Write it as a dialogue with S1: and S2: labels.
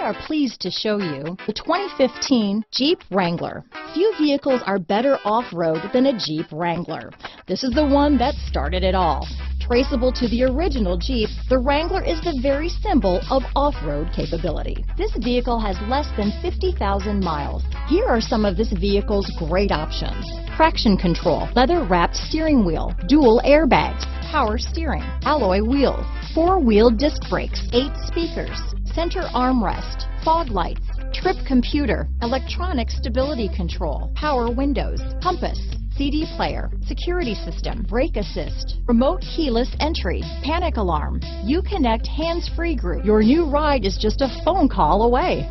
S1: are pleased to show you the 2015 Jeep Wrangler. Few vehicles are better off-road than a Jeep Wrangler. This is the one that started it all. Traceable to the original Jeep, the Wrangler is the very symbol of off-road capability. This vehicle has less than 50,000 miles. Here are some of this vehicle's great options: traction control, leather-wrapped steering wheel, dual airbags, power steering, alloy wheels, four-wheel disc brakes, 8 speakers, center armrest, fog lights, trip computer, electronic stability control, power windows, compass, CD player, security system, brake assist, remote keyless entry, panic alarm, Uconnect hands-free group. Your new ride is just a phone call away.